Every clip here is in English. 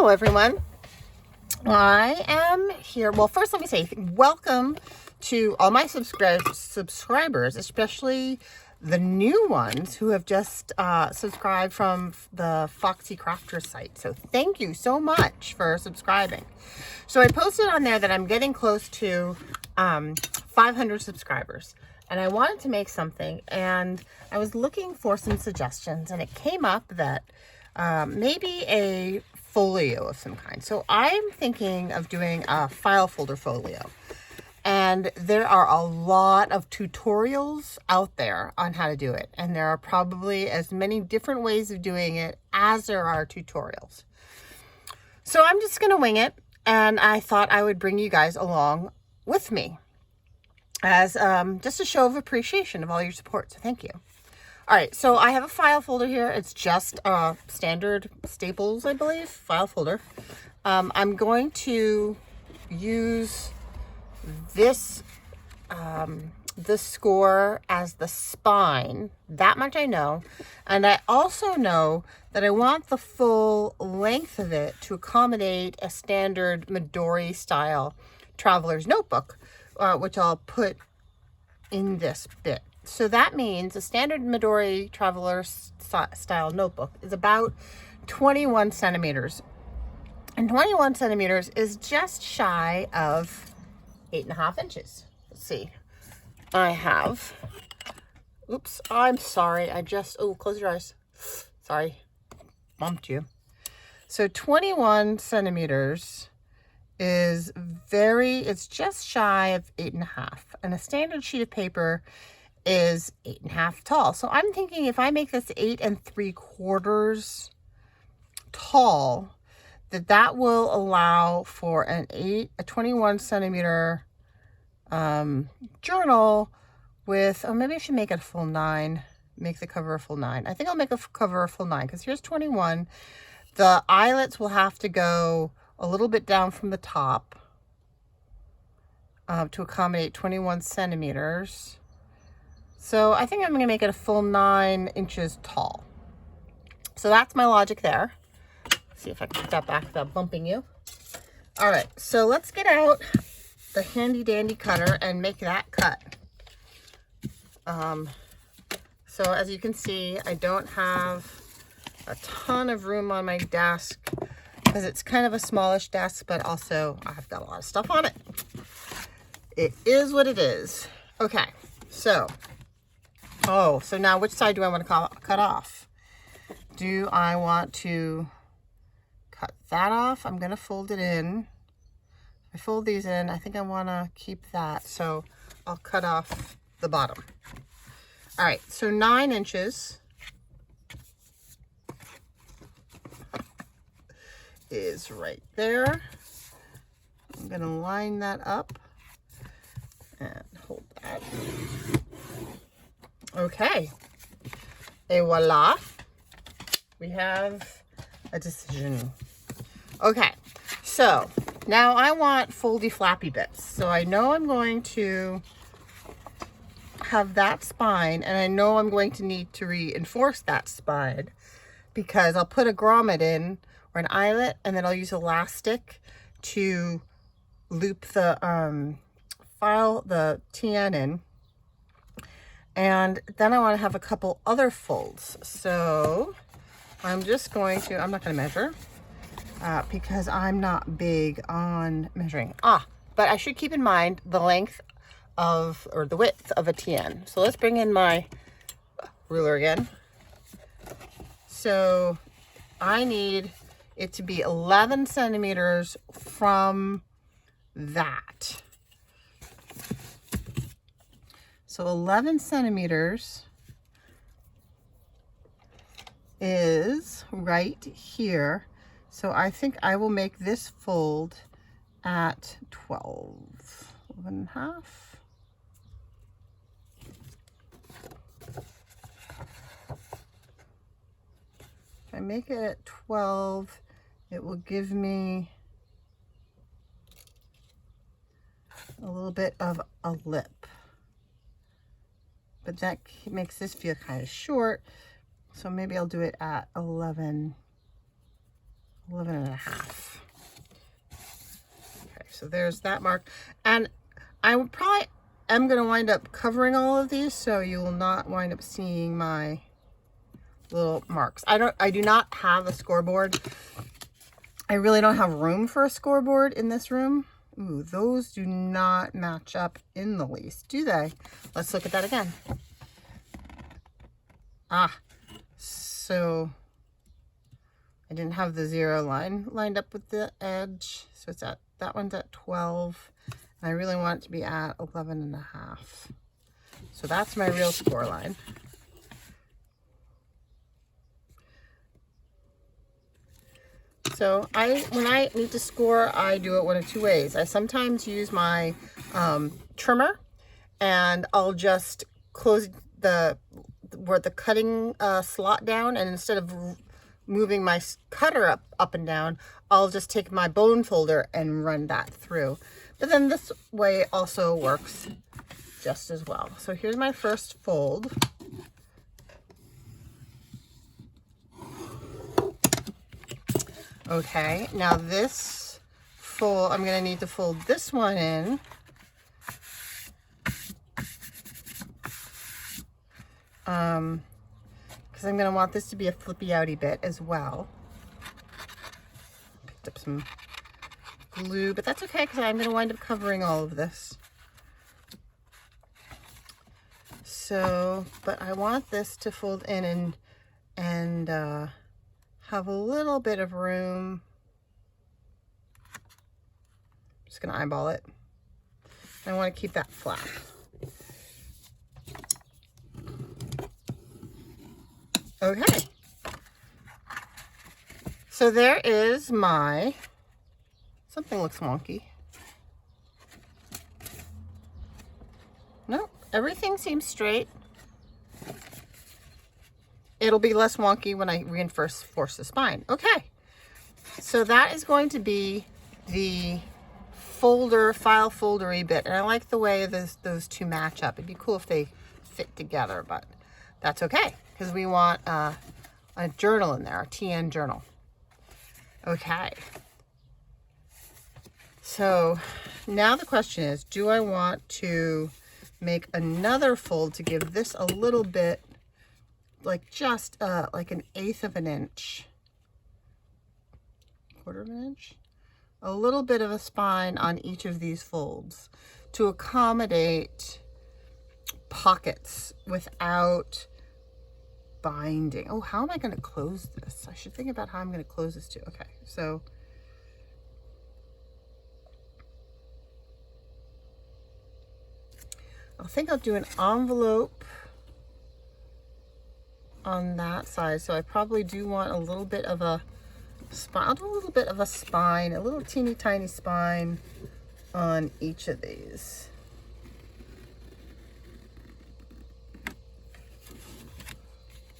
Hello everyone. I am here. Well, first let me say welcome to all my subscribers, especially the new ones who have just subscribed from the Foxy Crafter site. So thank you so much for subscribing. So I posted on there that I'm getting close to 500 subscribers, and I wanted to make something, and I was looking for some suggestions, and it came up that maybe a folio of some kind. So I'm thinking of doing a file folder folio. And there are a lot of tutorials out there on how to do it. And there are probably as many different ways of doing it as there are tutorials. So I'm just going to wing it. And I thought I would bring you guys along with me as just a show of appreciation of all your support. So thank you. All right, so I have a file folder here. It's just standard Staples, I believe, file folder. I'm going to use this score as the spine. That much I know. And I also know that I want the full length of it to accommodate a standard Midori style traveler's notebook, which I'll put in this bit. So that means a standard Midori traveler style notebook is about 21 centimeters. And 21 centimeters is just shy of 8.5 inches. Let's see. I have, oops, I'm sorry. Close your eyes. Sorry, bumped you. So 21 centimeters is it's just shy of 8.5. And a standard sheet of paper is 8.5 tall. So I'm thinking if I make this 8 3/4 tall, that will allow for a 21 centimeter journal with, maybe I should make it a full 9, make the cover a full 9. I think I'll make a cover a full 9 because here's 21. The eyelets will have to go a little bit down from the top to accommodate 21 centimeters. So I think I'm going to make it a full 9 inches tall. So that's my logic there. See if I can put that back without bumping you. All right, so let's get out the handy dandy cutter and make that cut. So as you can see, I don't have a ton of room on my desk because it's kind of a smallish desk, but also I've got a lot of stuff on it. It is what it is. Okay, so now which side do I want to cut off? Do I want to cut that off? I'm going to fold it in. If I fold these in, I think I want to keep that. So I'll cut off the bottom. All right, so 9 inches is right there. I'm going to line that up and hold that. Okay, et voila, we have a decision. Okay, so now I want foldy flappy bits. So I know I'm going to have that spine, and I know I'm going to need to reinforce that spine because I'll put a grommet in or an eyelet, and then I'll use elastic to loop the the TN in. And then I want to have a couple other folds. So I'm not going to measure because I'm not big on measuring. But I should keep in mind the length or the width of a TN. So let's bring in my ruler again. So I need it to be 11 centimeters from that. So 11 centimeters is right here. So I think I will make this fold at 12 and a half. If I make it at 12, it will give me a little bit of a lip. But that makes this feel kind of short. So maybe I'll do it at 11 11.5. Okay, so there's that mark. And I would probably am going to wind up covering all of these, so you will not wind up seeing my little marks. I do not have a scoreboard. I really don't have room for a scoreboard in this room. Ooh, those do not match up in the least, do they? Let's look at that again. Ah, so I didn't have the 0 line lined up with the edge. So it's at, that one's at 12. And I really want it to be at 11.5. So that's my real score line. So when I need to score, I do it one of two ways. I sometimes use my trimmer, and I'll just close where the cutting slot down, and instead of moving my cutter up and down, I'll just take my bone folder and run that through. But then this way also works just as well. So here's my first fold. Okay, now this fold, I'm going to need to fold this one in. Because I'm going to want this to be a flippy outy bit as well. Picked up some glue, but that's okay because I'm going to wind up covering all of this. So, but I want this to fold in and have a little bit of room. Just gonna eyeball it. I want to keep that flat. Okay. So there is my, something looks wonky. No, everything seems straight. It'll be less wonky when I reinforce the spine. Okay, so that is going to be the file foldery bit. And I like the way those two match up. It'd be cool if they fit together, but that's okay, because we want a journal in there, a TN journal. Okay. So now the question is, do I want to make another fold to give this a little bit, like just like 1/8 of an inch, 1/4 of an inch, a little bit of a spine on each of these folds to accommodate pockets without binding. Oh, how am I going to close this? I should think about how I'm going to close this too. Okay, so I think I'll do an envelope on that side. So I probably do want a little bit of a spine. I'll do a little bit of a spine, a little teeny tiny spine on each of these.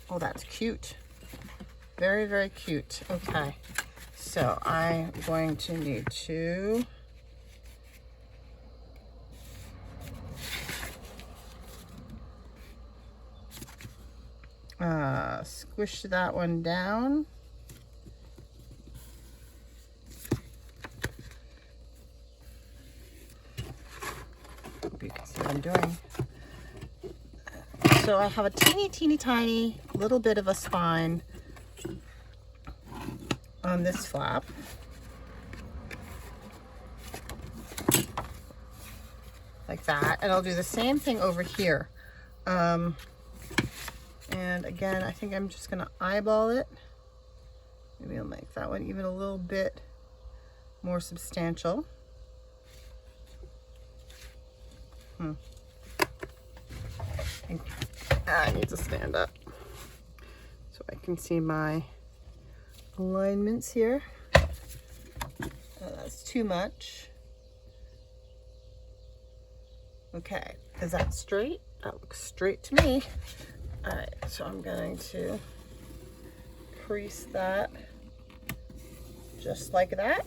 Oh, that's cute. Very, very cute. Okay, so I'm going to need to squish that one down. Hope you can see what I'm doing. So I have a teeny tiny little bit of a spine on this flap. Like that. And I'll do the same thing over here. And again, I think I'm just going to eyeball it. Maybe I'll make that one even a little bit more substantial. I need to stand up so I can see my alignments here. That's too much. Okay, is that straight? That looks straight to me. All right, so I'm going to crease that just like that.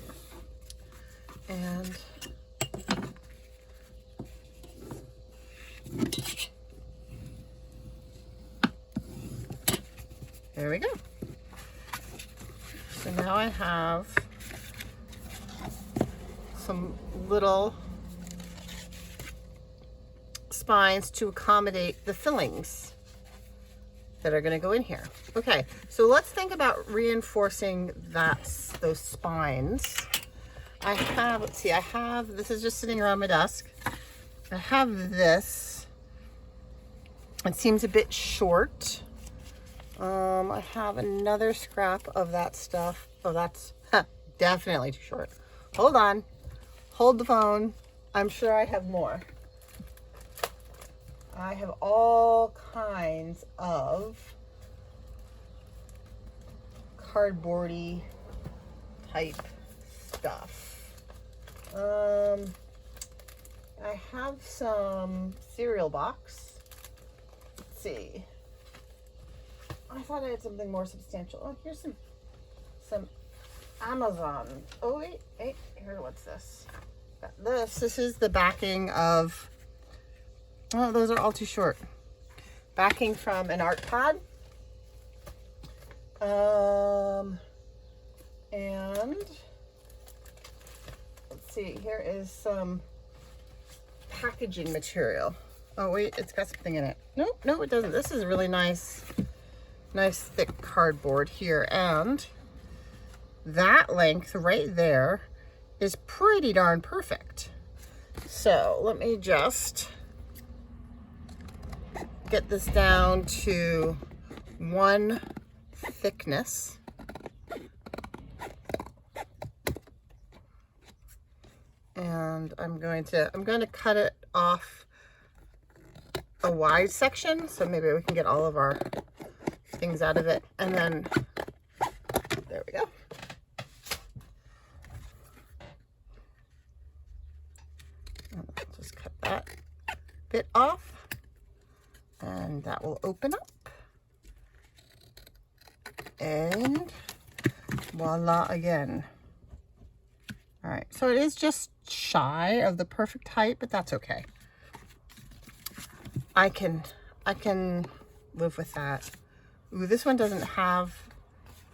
And there we go. So So now I have some little spines to accommodate the fillings that are going to go in here. Okay, so let's think about reinforcing those spines. I have, let's see, this is just sitting around my desk. I have this. It seems a bit short. I have another scrap of that stuff. Oh, that's definitely too short. Hold on. Hold the phone. I'm sure I have more. I have all kinds of cardboardy type stuff. I have some cereal box. Let's see. I thought I had something more substantial. Oh, here's some Amazon. Oh wait, here, what's this? This is the backing of, oh, those are all too short. Backing from an art pad. And let's see, here is some packaging material. Oh wait, it's got something in it. Nope, no, it doesn't. This is really nice thick cardboard here, and that length right there is pretty darn perfect. So let me just get this down to one thickness. And I'm going to cut it off a wide section, so maybe we can get all of our things out of it. And then there we go. Just cut that bit off, and that will open up, and voila again. All right, so it is just shy of the perfect height, but that's okay. I can live with that. Ooh, this one doesn't have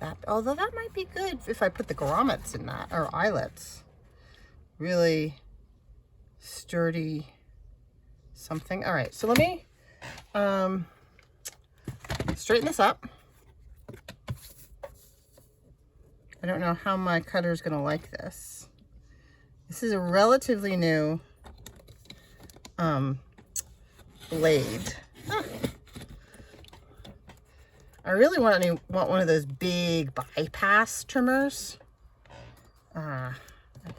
that, although that might be good if I put the grommets in that, or eyelets. Really sturdy something. All right, so let me straighten this up. I don't know how my cutter is going to like this. This is a relatively new blade. I really want one of those big bypass trimmers. I'm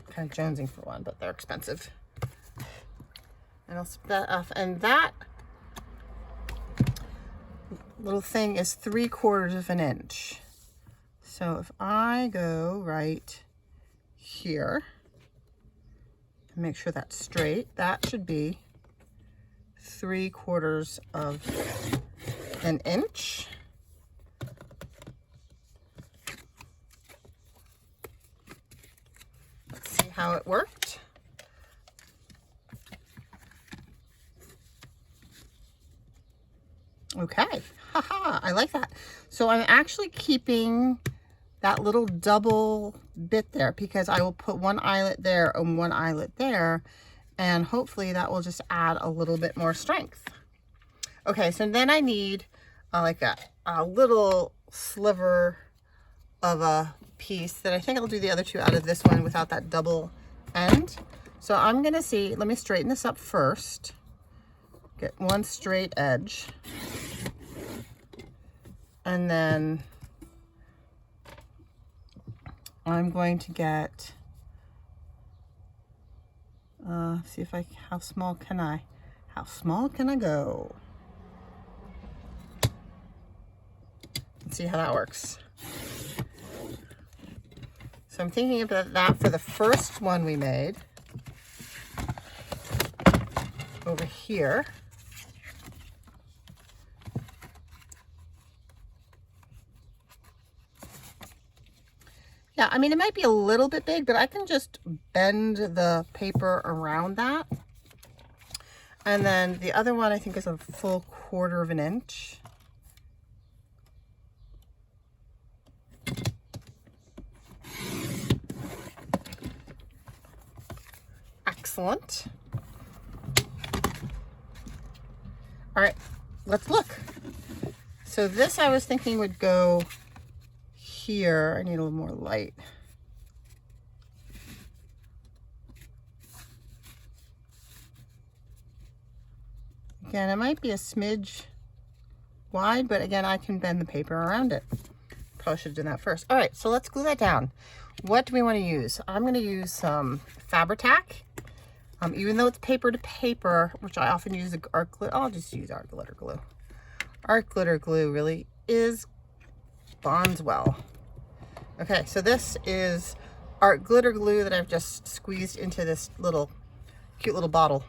kind of jonesing for one, but they're expensive. And I'll split that off. And that little thing is 3/4 of an inch. So if I go right here and make sure that's straight, that should be 3/4 of an inch. Let's see how it worked. Okay, haha, I like that. So I'm actually keeping that little double bit there because I will put one eyelet there and one eyelet there, and hopefully that will just add a little bit more strength. Okay, so then I need like a little sliver of a piece that I think I'll do the other two out of this one without that double end. So I'm gonna see, let me straighten this up first. Get one straight edge. And then I'm going to get, see if how small can I go? Let's see how that works. So I'm thinking about that for the first one we made over here. Yeah, I mean, it might be a little bit big, but I can just bend the paper around that. And then the other one I think is a full 1/4 of an inch. Excellent. All right, let's look. So this I was thinking would go here. I need a little more light. Again, it might be a smidge wide, but again, I can bend the paper around it. Probably should have done that first. All right, so let's glue that down. What do we want to use? I'm going to use some Fabri-Tac. Even though it's paper to paper, which I often use art glue, I'll just use art glitter glue. Art glitter glue really bonds well. Okay, so this is art glitter glue that I've just squeezed into this cute little bottle.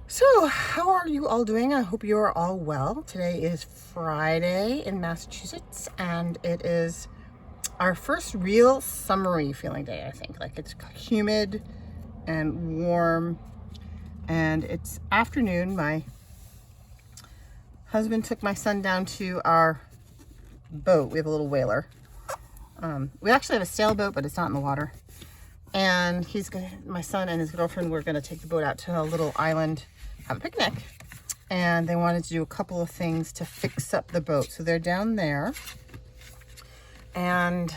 So, how are you all doing? I hope you are all well. Today is Friday in Massachusetts, and it is our first real summery feeling day, I think. Like, it's humid and warm, and it's afternoon. My husband took my son down to our boat. We have a little whaler. We actually have a sailboat, but it's not in the water. And my son and his girlfriend were gonna take the boat out to a little island, have a picnic, and they wanted to do a couple of things to fix up the boat. So they're down there, and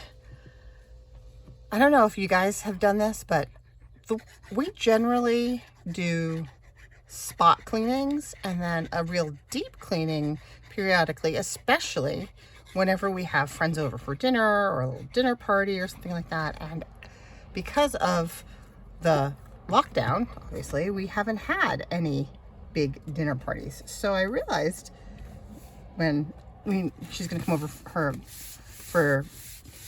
I don't know if you guys have done this, but we generally do spot cleanings and then a real deep cleaning periodically, especially whenever we have friends over for dinner or a little dinner party or something like that. And because of the lockdown, obviously, we haven't had any big dinner parties. So I realized she's going to come over for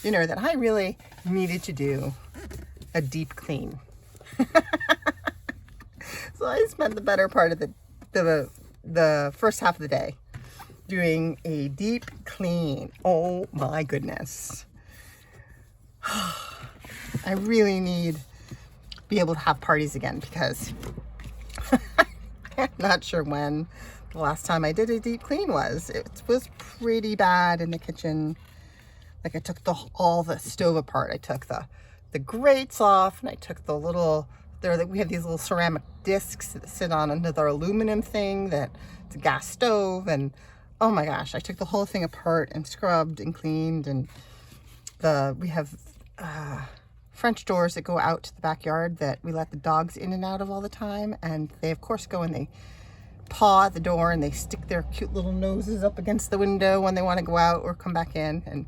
dinner that I really needed to do a deep clean. So I spent the better part of the first half of the day doing a deep clean. Oh my goodness. I really need to be able to have parties again, because I'm not sure when the last time I did a deep clean was. It was pretty bad in the kitchen. Like, I took all the stove apart. I took the grates off, and I took we have these little ceramic discs that sit on another aluminum thing it's a gas stove, and oh my gosh, I took the whole thing apart and scrubbed and cleaned. And we have French doors that go out to the backyard that we let the dogs in and out of all the time, and they of course go and they paw at the door and they stick their cute little noses up against the window when they want to go out or come back in. And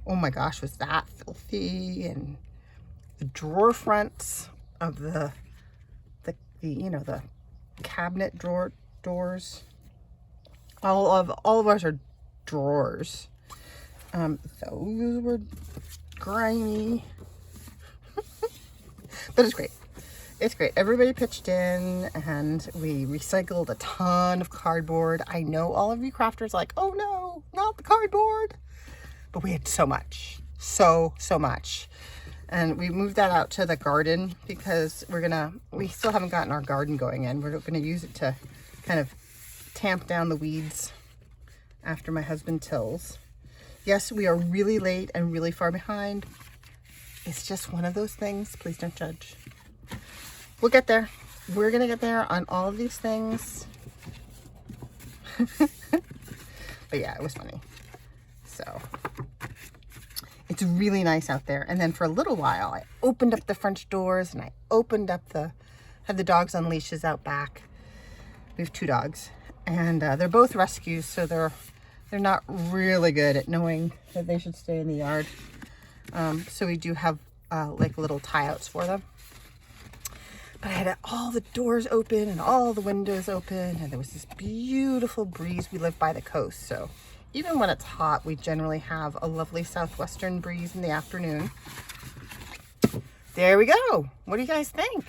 oh my gosh, was that filthy. And the drawer fronts of the cabinet doors, all of ours are drawers. Those were grimy. But it's great. It's great. Everybody pitched in, and we recycled a ton of cardboard. I know all of you crafters like, oh no, not the cardboard. But we had so much. So much. And we moved that out to the garden because we still haven't gotten our garden going in. We're going to use it to kind of tamp down the weeds after my husband tills. Yes, we are really late and really far behind. It's just one of those things. Please don't judge. We'll get there. We're going to get there on all of these things. But yeah, it was funny. So it's really nice out there. And then for a little while, I opened up the French doors, and I had the dogs on leashes out back. We have 2 dogs, and they're both rescues, so they're not really good at knowing that they should stay in the yard. So we do have like little tie-outs for them. But I had all the doors open and all the windows open, and there was this beautiful breeze. We live by the coast, so even when it's hot, we generally have a lovely southwestern breeze in the afternoon. There we go. What do you guys think?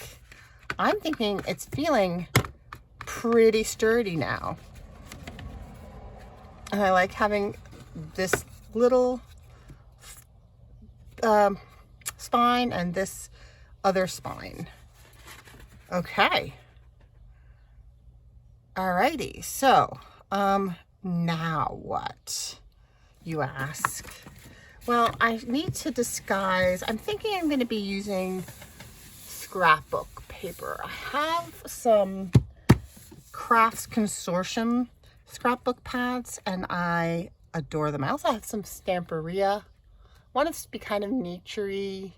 I'm thinking it's feeling pretty sturdy now. And I like having this little spine and this other spine. Okay. Alrighty. So, now what? you ask? Well, I need to disguise. I'm thinking I'm going to be using scrapbook paper. I have some Crafts Consortium scrapbook pads and I adore them. I also have some Stamperia. I want it to be kind of nature-y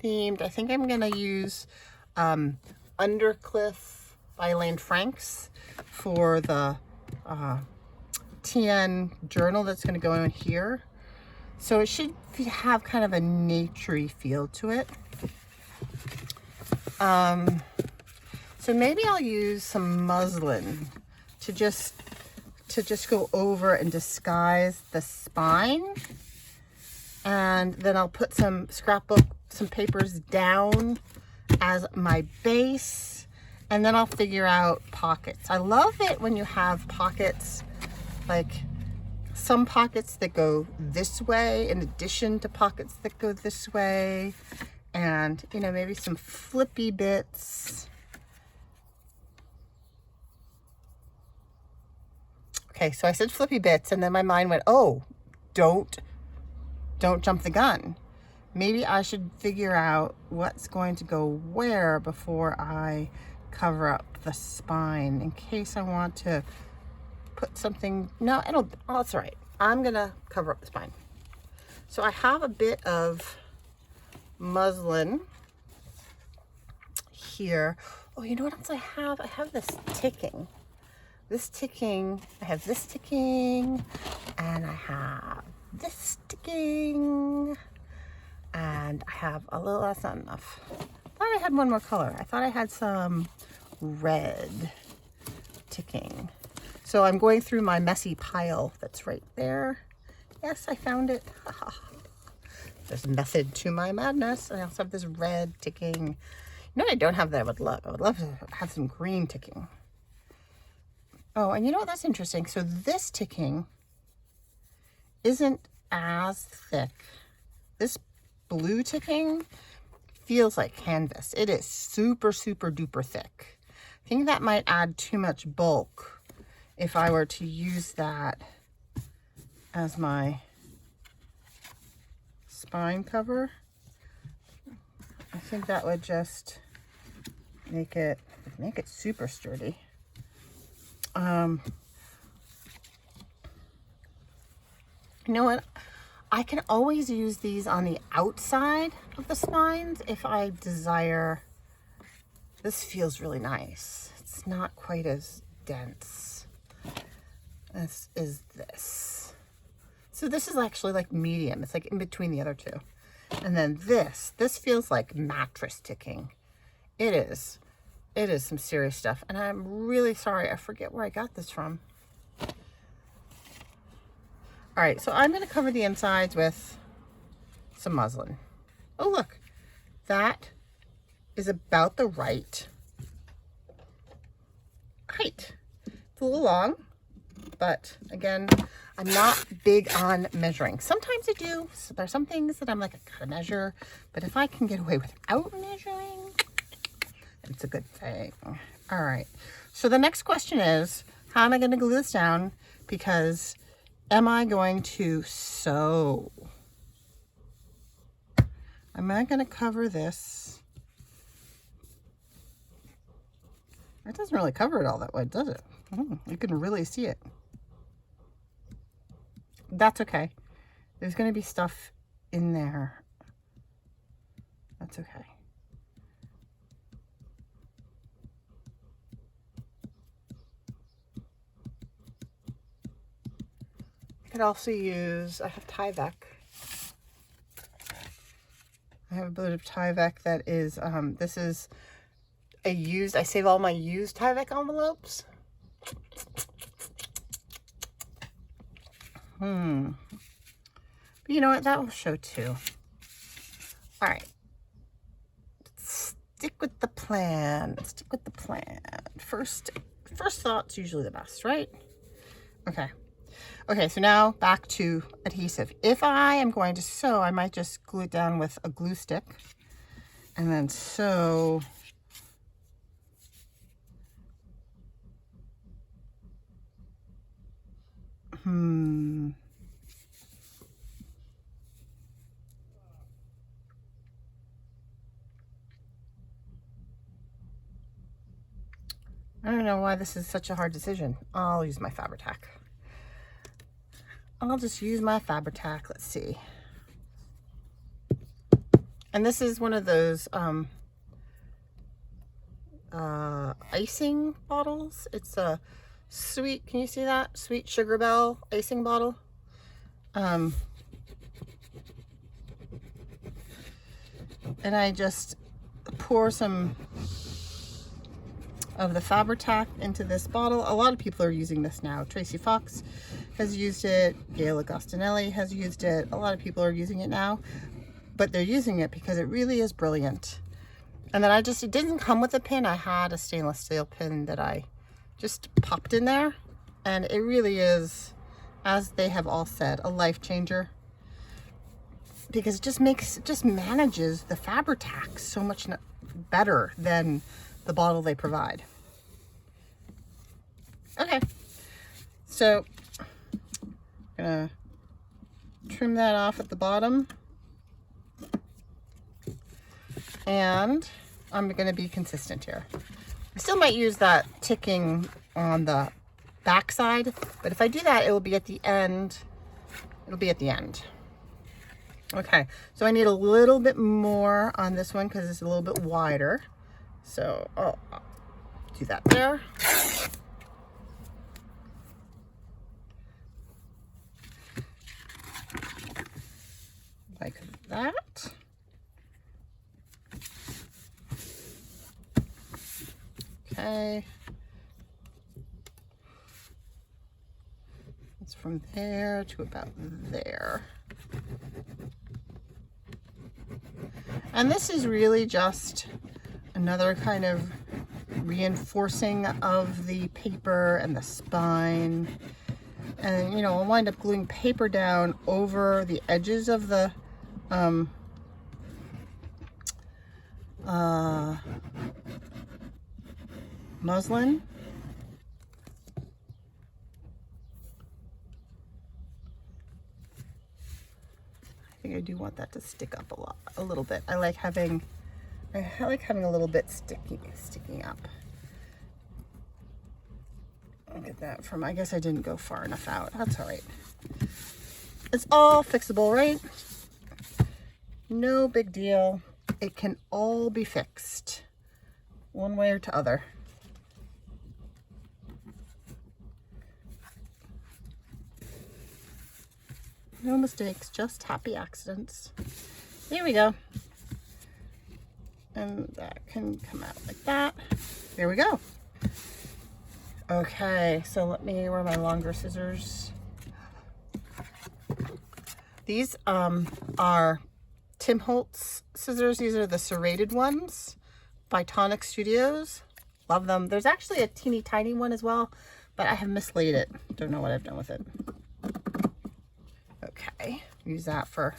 themed. I think I'm going to use Undercliff by Elaine Franks for the TN journal that's going to go in here. So it should have kind of a nature-y feel to it. So maybe I'll use some muslin to just go over and disguise the spine. And then I'll put some papers down as my base. And then I'll figure out pockets. I love it when you have pockets, like some pockets that go this way in addition to pockets that go this way. And, you know, maybe some flippy bits. Okay, so I said flippy bits, and then my mind went, oh, don't jump the gun. Maybe I should figure out what's going to go where before I cover up the spine in case I want to put something. No, oh, that's all right. I'm gonna cover up the spine. So I have a bit of muslin here. Oh, you know what else I have? I have this ticking. I have this ticking, and I have this ticking, and I have a little, that's not enough. I thought I had one more color. I thought I had some red ticking. So I'm going through my messy pile that's right there. Yes, I found it. There's method to my madness. I also have this red ticking. You know what I don't have that I would love? I would love to have some green ticking. Oh, and you know what? That's interesting. So this ticking isn't as thick. This blue ticking feels like canvas. It is super, super duper thick. I think that might add too much bulk if I were to use that as my spine cover. I think that would just make it super sturdy. You know what? I can always use these on the outside of the spines if I desire. This feels really nice. It's not quite as dense as is this. So this is actually like medium. It's like in between the other two. And then this feels like mattress ticking. It is some serious stuff. And I'm really sorry. I forget where I got this from. All right, so I'm going to cover the insides with some muslin. Oh, look, that is about the right height. It's a little long, but again, I'm not big on measuring. Sometimes I do. So there's some things that I'm like, I gotta measure, but if I can get away without measuring, it's a good thing. All right, so the next question is, how am I going to glue this down? Because am I going to sew? Am I going to cover this? It doesn't really cover it all that way, does it? You can really see it. That's okay. There's going to be stuff in there. That's okay. I could also use, I have Tyvek. I have a bit of Tyvek that is, this is a used, I save all my used Tyvek envelopes. But you know what, that will show too. All right. Stick with the plan. Stick with the plan. First thought's usually the best, right? Okay. Okay, so now back to adhesive. If I am going to sew, I might just glue it down with a glue stick and then sew I don't know why this is such a hard decision. I'll use my Fabri-Tac. I'll just use my Fabri-Tac. Let's see. And this is one of those icing bottles. It's a sweet, can you see that? Sweet Sugar Bell icing bottle. And I just pour some of the Fabri-Tac into this bottle. A lot of people are using this now. Tracy Fox has used it. Gail Agostinelli has used it. A lot of people are using it now, but they're using it because it really is brilliant. And then it didn't come with a pin. I had a stainless steel pin that I just popped in there, and it really is, as they have all said, a life changer, because it just manages the Fabri-Tac so much better than the bottle they provide. Okay, so I'm gonna trim that off at the bottom, and I'm gonna be consistent here. I still might use that ticking on the back side, but if I do that, it will be at the end. It'll be at the end. Okay, so I need a little bit more on this one because it's a little bit wider. So I'll do that there. Like that. Okay. It's from there to about there. And this is really just another kind of reinforcing of the paper and the spine. And, you know, I'll wind up gluing paper down over the edges of the muslin. I think I do want that to stick up a little bit. I like having a little bit sticking up. I'll get that from, I guess I didn't go far enough out. That's all right. It's all fixable, right? No big deal. It can all be fixed one way or t'other. No mistakes, just happy accidents. There we go. And that can come out like that. There we go. Okay, so let me, where are my longer scissors? These are Tim Holtz scissors. These are the serrated ones by Tonic Studios. Love them. There's actually a teeny tiny one as well, but I have mislaid it. Don't know what I've done with it. Okay, use that for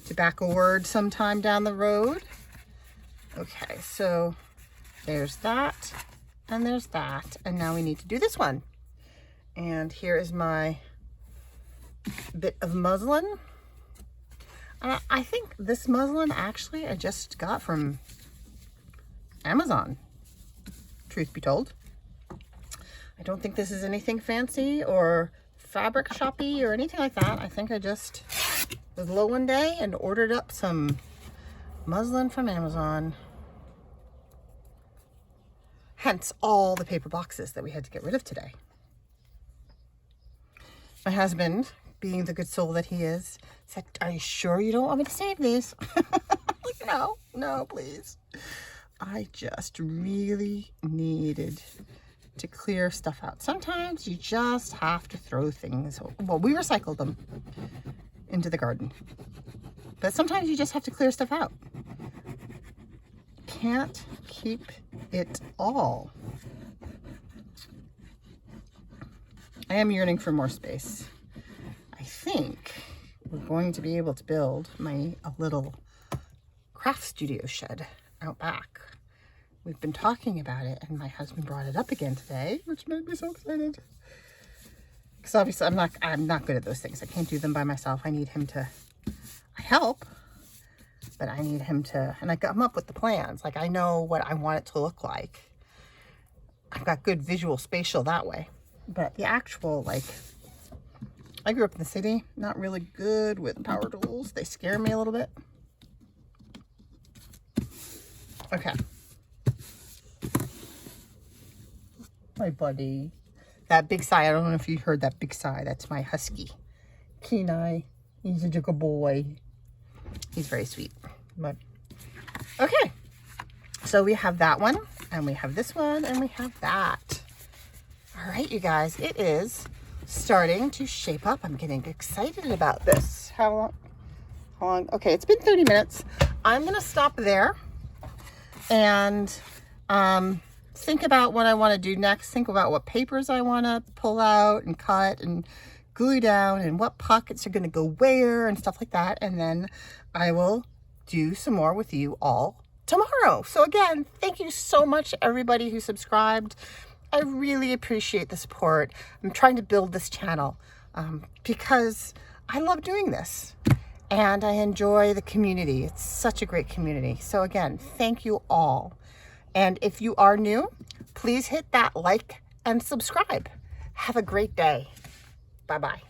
tobacco word sometime down the road. Okay, so there's that, and there's that, and now we need to do this one. And here is my bit of muslin. I think this muslin actually I just got from Amazon, truth be told. I don't think this is anything fancy or fabric shoppy or anything like that. I think I just was low one day and ordered up some muslin from Amazon. Hence all the paper boxes that we had to get rid of today. My husband, being the good soul that he is, said, "Are you sure you don't want me to save these?" Like, no, please. I just really needed to clear stuff out. Sometimes you just have to throw things. Well, we recycled them into the garden, but sometimes you just have to clear stuff out. Can't keep it all. I am yearning for more space. I think we're going to be able to build a little craft studio shed out back. We've been talking about it, and my husband brought it up again today, which made me so excited. Because obviously I'm not good at those things. I can't do them by myself. I need him to help, but I need him to, and I come up with the plans. Like, I know what I want it to look like. I got good visual spatial that way. But the actual, like, I grew up in the city, not really good with power tools. They scare me a little bit. Okay. My buddy. That big sigh, I don't know if you heard that big sigh. That's my husky. Kenai. He's a good boy. He's very sweet. But okay. So we have that one, and we have this one, and we have that. All right, you guys, it is starting to shape up. I'm getting excited about this. How long? Okay, it's been 30 minutes. I'm going to stop there and think about what I want to do next. Think about what papers I want to pull out and cut and glue down and what pockets are going to go where and stuff like that. And then I will do some more with you all tomorrow. So again, thank you so much, everybody who subscribed. I really appreciate the support. I'm trying to build this channel because I love doing this and I enjoy the community. It's such a great community. So again, thank you all. And if you are new, please hit that like and subscribe. Have a great day. Bye-bye.